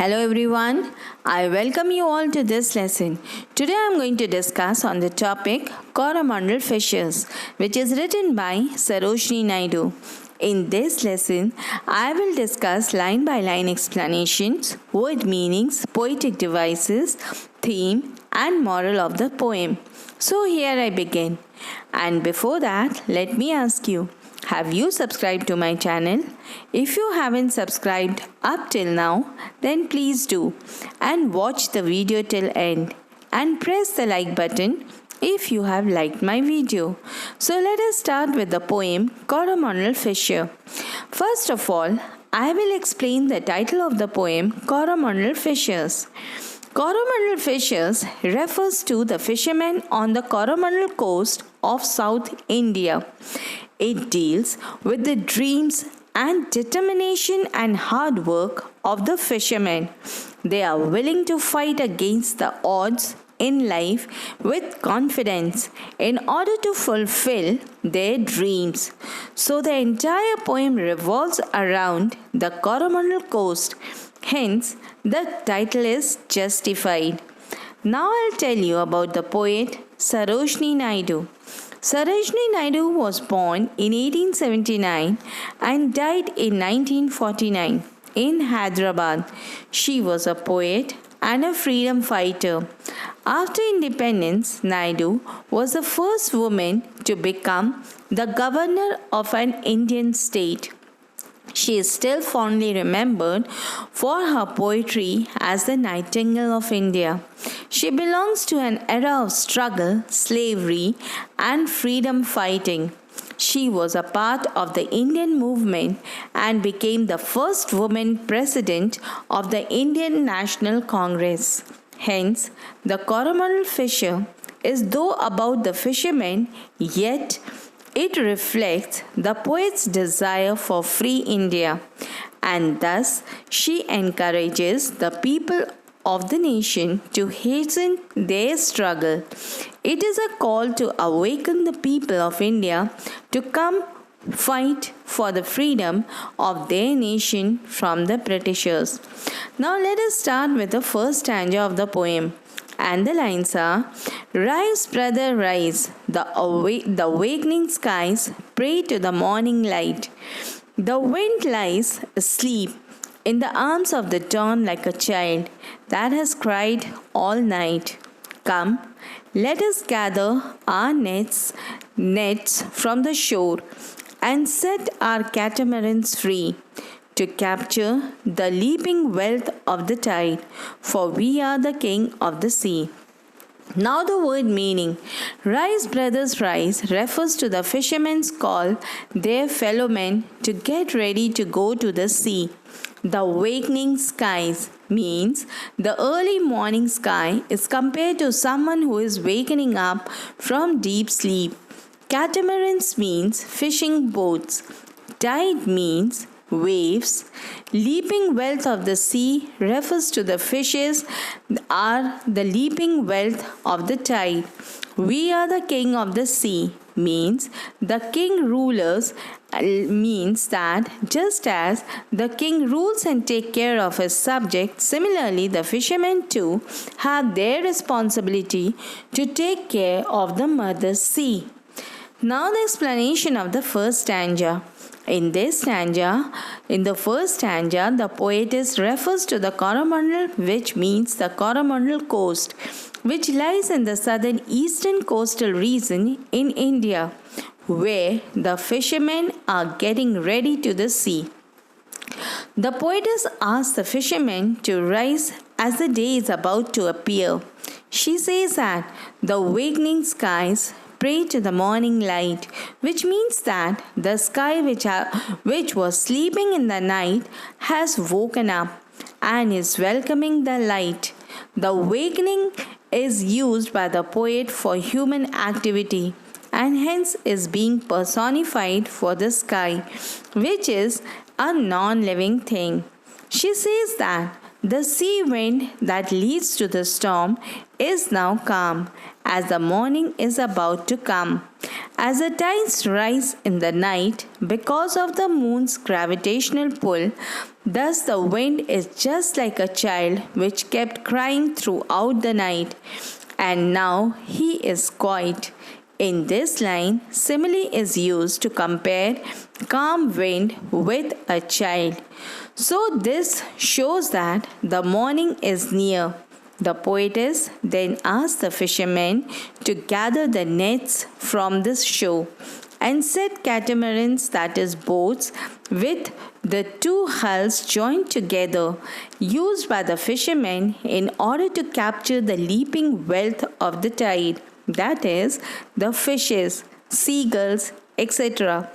Hello everyone, I welcome you all to this lesson. Today I am going to discuss on the topic Coromandel Fishes, which is written by Sarojini Naidu. In this lesson, I will discuss line by line explanations, word meanings, poetic devices, theme and moral of the poem. So here I begin. And before that, let me ask you, have you subscribed to my channel? If you haven't subscribed up till now, then please do and watch the video till end and press the like button if you have liked my video. So let us start with the poem Coromandel Fisher. First of all, I will explain the title of the poem Coromandel Fishes. Coromandel Fishes refers to the fishermen on the Coromandel coast of South India. It deals with the dreams and determination and hard work of the fishermen. They are willing to fight against the odds in life with confidence in order to fulfill their dreams. So the entire poem revolves around the Coromandel coast. Hence, the title is justified. Now I'll tell you about the poet Sarojini Naidu. Sarojini Naidu was born in 1879 and died in 1949 in Hyderabad. She was a poet and a freedom fighter. After independence, Naidu was the first woman to become the governor of an Indian state. She is still fondly remembered for her poetry as the Nightingale of India. She belongs to an era of struggle, slavery, and freedom fighting. She was a part of the Indian movement and became the first woman president of the Indian National Congress. Hence, the Coromandel Fisher is though about the fishermen, yet it reflects the poet's desire for free India, and thus she encourages the people of the nation to hasten their struggle. It is a call to awaken the people of India to come fight for the freedom of their nation from the Britishers. Now let us start with the first stanza of the poem. And the lines are, rise, brother, rise. The awakening skies pray to the morning light. The wind lies asleep in the arms of the dawn like a child that has cried all night. Come, let us gather our nets from the shore and set our catamarans free to capture the leaping wealth of the tide, for we are the king of the sea. Now the word meaning, rise brothers rise, refers to the fishermen's call their fellow men to get ready to go to the sea. The awakening skies means the early morning sky is compared to someone who is wakening up from deep sleep. Catamarans means fishing boats. Tide means waves. Leaping wealth of the sea refers to the fishes are the leaping wealth of the tide. We are the king of the sea means the king rulers means that just as the king rules and take care of his subjects, similarly the fishermen too have their responsibility to take care of the mother sea. Now the explanation of the first stanza. In the first stanza, the poetess refers to the Coromandel, which means the Coromandel coast, which lies in the southern eastern coastal region in India, where the fishermen are getting ready to the sea. The poetess asks the fishermen to rise as the day is about to appear. She says that the awakening skies pray to the morning light, which means that the sky which was sleeping in the night has woken up and is welcoming the light. The awakening is used by the poet for human activity and hence is being personified for the sky, which is a non-living thing. She says that The sea wind that leads to the storm is now calm, as the morning is about to come. As the tides rise in the night because of the moon's gravitational pull, thus the wind is just like a child which kept crying throughout the night, and now he is quiet. In this line, simile is used to compare calm wind with a child. So this shows that the morning is near. The poetess then asked the fishermen to gather the nets from the shore and set catamarans, that is boats, with the two hulls joined together, used by the fishermen in order to capture the leaping wealth of the tide, that is, the fishes, seagulls, etc.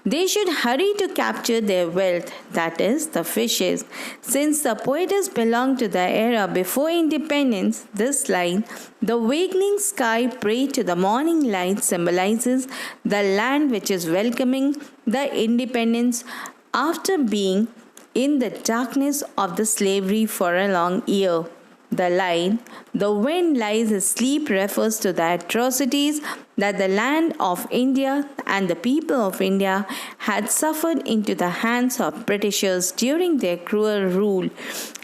They should hurry to capture their wealth, that is, the fishes. Since the poetess belonged to the era before independence, this line, the wakening sky prayed to the morning light, symbolizes the land which is welcoming the independence after being in the darkness of the slavery for a long year. The line, the wind lies asleep, refers to the atrocities that the land of India and the people of India had suffered into the hands of Britishers during their cruel rule.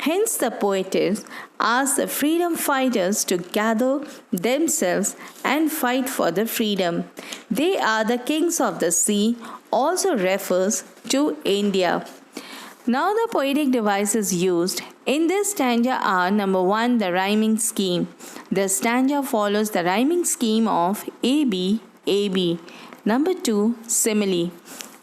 Hence, the poetess asked the freedom fighters to gather themselves and fight for the freedom. They are the kings of the sea, also refers to India. Now the poetic devices used in this stanza are: number 1, the rhyming scheme. The stanza follows the rhyming scheme of AB, AB. Number 2, simile.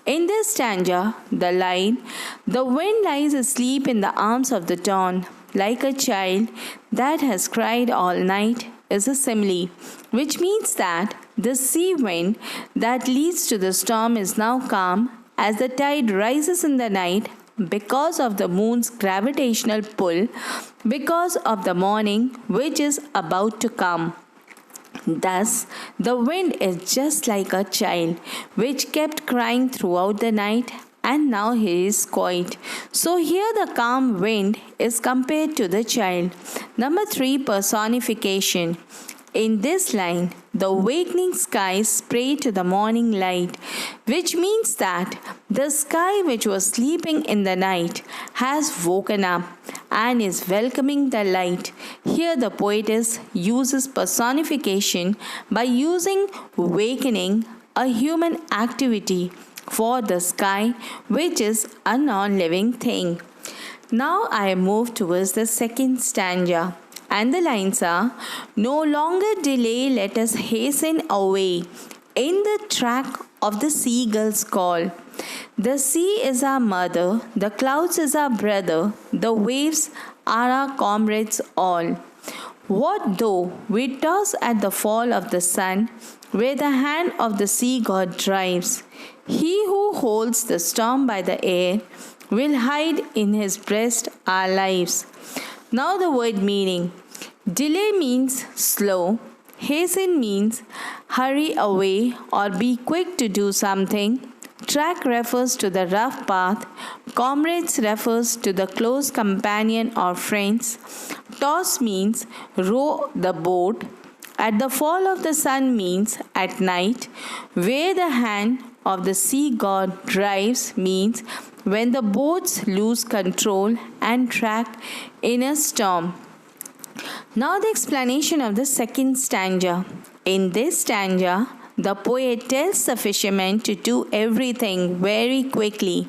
In this stanza, the line, the wind lies asleep in the arms of the dawn, like a child that has cried all night, is a simile, which means that the sea wind that leads to the storm is now calm, as the tide rises in the night because of the moon's gravitational pull, because of the morning which is about to come. Thus, the wind is just like a child which kept crying throughout the night, and now he is quiet. So here the calm wind is compared to the child. Number 3, personification. In this line, the awakening skies pray to the morning light, which means that the sky which was sleeping in the night has woken up and is welcoming the light. Here the poetess uses personification by using awakening, a human activity, for the sky, which is a non-living thing. Now I move towards the second stanza. And the lines are: no longer delay, let us hasten away in the track of the seagull's call. The sea is our mother, the clouds is our brother, the waves are our comrades all. What though we toss at the fall of the sun, where the hand of the sea god drives? He who holds the storm by the air will hide in his breast our lives. Now the word meaning. Delay means slow. Hasten means hurry away or be quick to do something. Track refers to the rough path. Comrades refers to the close companion or friends. Toss means row the boat. At the fall of the sun means at night. Where the hand of the sea god drives means when the boats lose control and track in a storm. Now the explanation of the second stanza. In this stanza, the poet tells the fishermen to do everything very quickly.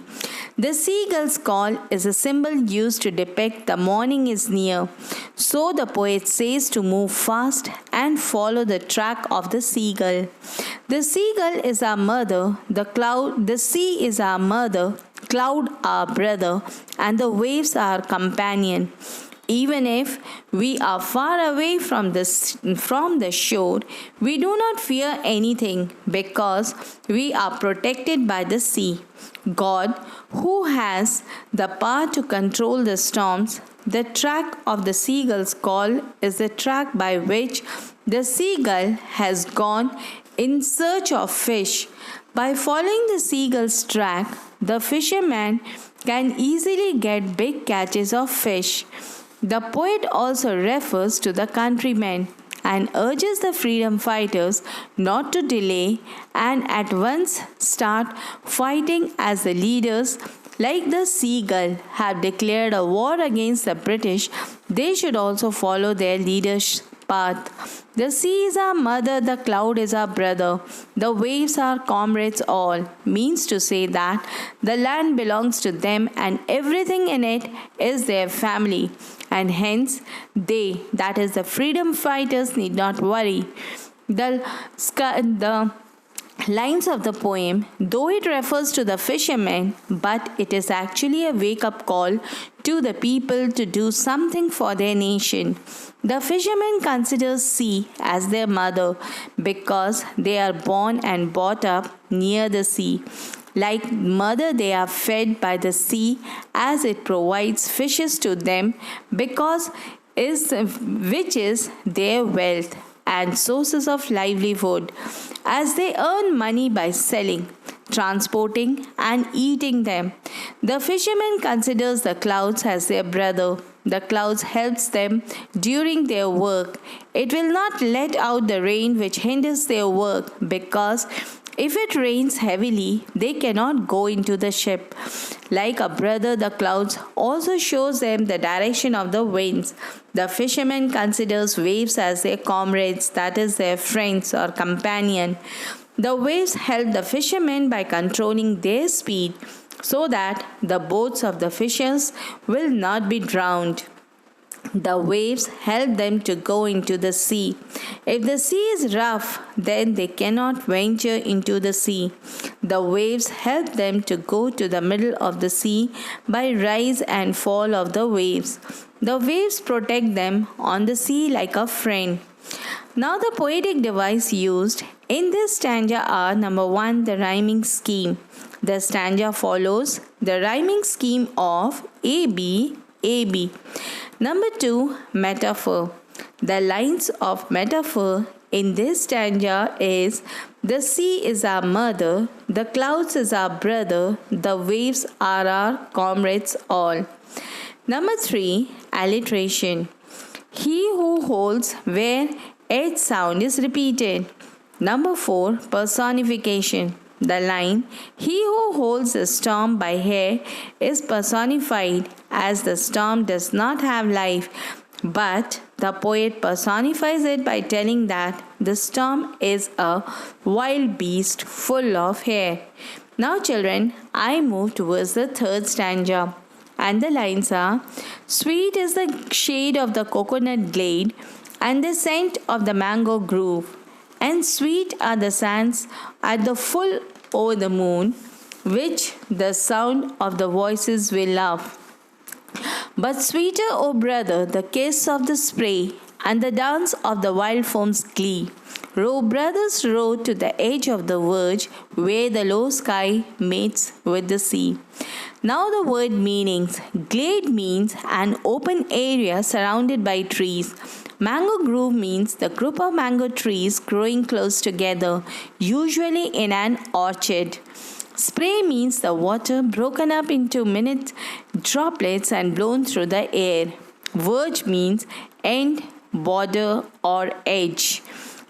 The seagull's call is a symbol used to depict the morning is near. So the poet says to move fast and follow the track of the seagull. The seagull is our mother, the sea is our mother, cloud our brother, and the waves are our companion. Even if we are far away from the shore, we do not fear anything because we are protected by the sea. God, who has the power to control the storms, the track of the seagull's call is the track by which the seagull has gone in search of fish. By following the seagull's track, the fisherman can easily get big catches of fish. The poet also refers to the countrymen and urges the freedom fighters not to delay and at once start fighting as the leaders like the seagull have declared a war against the British. They should also follow their leaders' path. The sea is our mother, the cloud is our brother, the waves are comrades all, means to say that the land belongs to them and everything in it is their family, and hence they, that is the freedom fighters, need not worry. The lines of the poem, though it refers to the fishermen, but it is actually a wake up call to the people to do something for their nation. The fishermen consider sea as their mother because they are born and brought up near the sea. Like mother, they are fed by the sea as it provides fishes to them which is their wealth and sources of livelihood, as they earn money by selling, transporting, and eating them. The fisherman considers the clouds as their brother. The clouds helps them during their work. It will not let out the rain which hinders their work, because if it rains heavily, they cannot go into the ship. Like a brother, the clouds also shows them the direction of the winds. The fisherman considers waves as their comrades, that is their friends or companion. The waves help the fishermen by controlling their speed so that the boats of the fishers will not be drowned. The waves help them to go into the sea. If the sea is rough, then they cannot venture into the sea. The waves help them to go to the middle of the sea by rise and fall of the waves. The waves protect them on the sea like a friend. Now the poetic device used in this stanza are: number 1, the rhyming scheme. The stanza follows the rhyming scheme of AB, AB. Number 2, metaphor. The lines of metaphor in this stanza is: the sea is our mother, the clouds is our brother, the waves are our comrades all. Number 3, alliteration. He who holds where each sound is repeated. Number 4, personification. The line, he who holds the storm by hair, is personified as the storm does not have life, but the poet personifies it by telling that the storm is a wild beast full of hair. Now children, I move towards the third stanza, and the lines are: sweet is the shade of the coconut glade and the scent of the mango grove, and sweet are the sands at the full o'er the moon, which the sound of the voices will love. But sweeter, O brother, the kiss of the spray and the dance of the wild foam's glee. Row, brothers, row to the edge of the verge where the low sky meets with the sea. Now the word meanings. Glade means an open area surrounded by trees. Mango grove means the group of mango trees growing close together, usually in an orchard. Spray means the water broken up into minute droplets and blown through the air. Verge means end, border, or edge.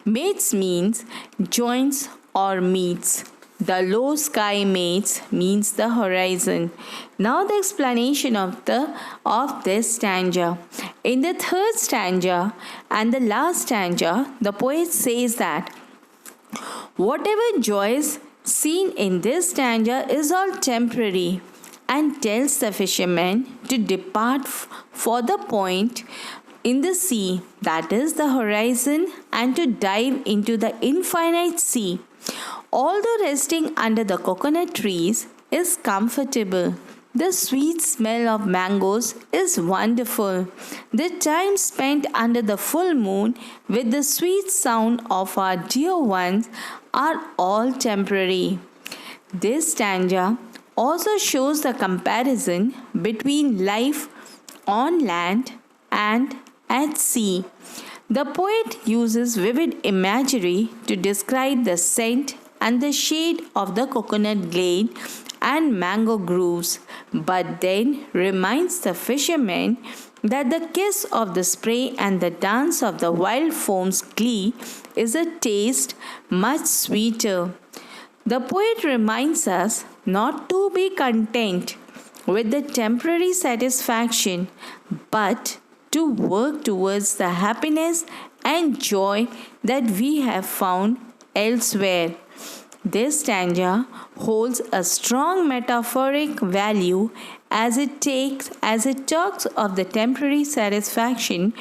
Mates means joins or meets. The low sky mates means the horizon. Now the explanation of this stanza. In the third stanza and the last stanza, the poet says that whatever joys seen in this stanza is all temporary, and tells the fisherman to depart for the point in the sea, that is the horizon, and to dive into the infinite sea. Although resting under the coconut trees is comfortable, the sweet smell of mangoes is wonderful. The time spent under the full moon with the sweet sound of our dear ones are all temporary. This stanza also shows the comparison between life on land and at sea. The poet uses vivid imagery to describe the scent and the shade of the coconut glade and mango groves, but then reminds the fishermen that the kiss of the spray and the dance of the wild foam's glee is a taste much sweeter. The poet reminds us not to be content with the temporary satisfaction, but to work towards the happiness and joy that we have found elsewhere. This stanza holds a strong metaphoric value as it talks of the temporary satisfaction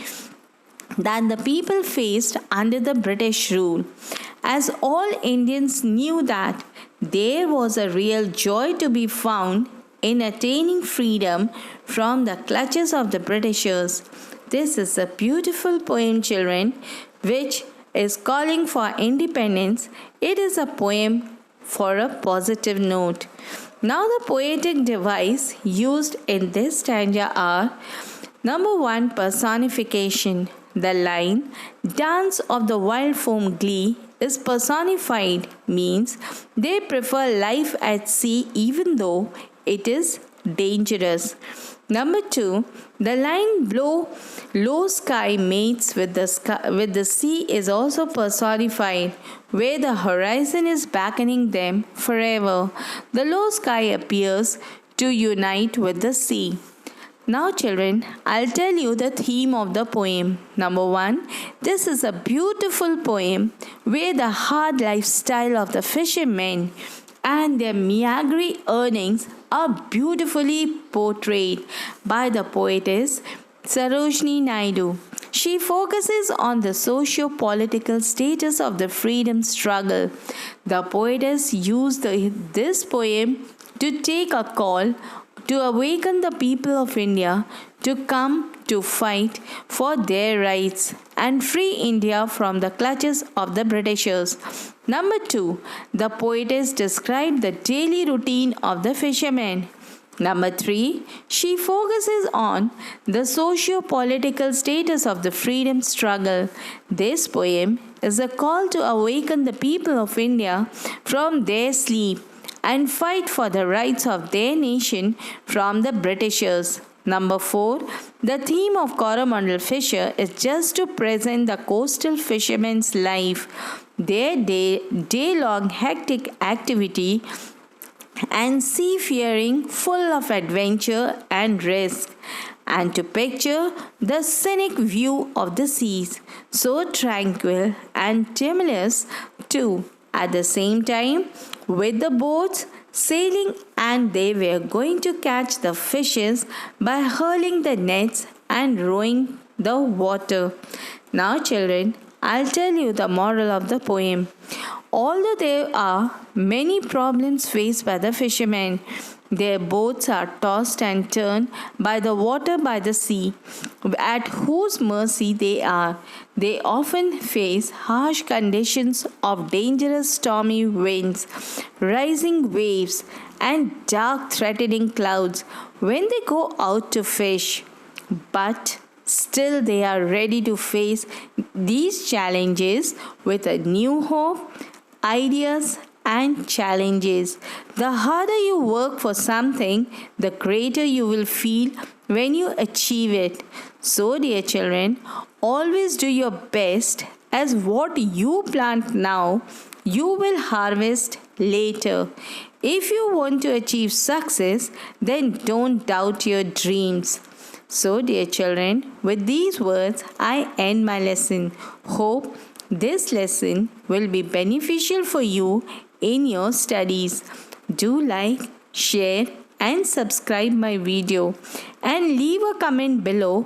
that the people faced under the British rule, as all Indians knew that there was a real joy to be found in attaining freedom from the clutches of the Britishers. This is a beautiful poem, children, which is calling for independence. It is a poem for a positive note. Now, the poetic device used in this stanza are: number 1, personification. The line, dance of the wild foam glee, is personified, means they prefer life at sea even though it is dangerous. Number 2, the line blow low sky mates with the sea is also personified, where the horizon is beckoning them forever. The low sky appears to unite with the sea. Now, children, I'll tell you the theme of the poem. Number 1, this is a beautiful poem where the hard lifestyle of the fishermen and their meagre earnings are beautifully portrayed by the poetess Sarojini Naidu. She focuses on the socio-political status of the freedom struggle. The poetess used this poem to take a call to awaken the people of India to come to fight for their rights and free India from the clutches of the Britishers. Number 2, the poetess described the daily routine of the fishermen. Number 3, she focuses on the socio-political status of the freedom struggle. This poem is a call to awaken the people of India from their sleep and fight for the rights of their nation from the Britishers. Number 4, the theme of Coromandel Fisher is just to present the coastal fishermen's life, their day-long hectic activity and seafaring full of adventure and risk, and to picture the scenic view of the seas, so tranquil and timorous too, at the same time with the boats sailing, and they were going to catch the fishes by hurling the nets and rowing the water. Now, children, I'll tell you the moral of the poem. Although there are many problems faced by the fishermen, their boats are tossed and turned by the water by the sea, at whose mercy they are. They often face harsh conditions of dangerous stormy winds, rising waves, and dark threatening clouds when they go out to fish. But still, they are ready to face these challenges with a new hope, ideas, and challenges. The harder you work for something, the greater you will feel when you achieve it. So, dear children, always do your best, as what you plant now, you will harvest later. If you want to achieve success, then don't doubt your dreams. So, dear children, with these words, I end my lesson. Hope this lesson will be beneficial for you in your studies. Do like, share, and subscribe my video, and leave a comment below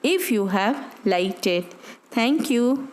if you have liked it. Thank you.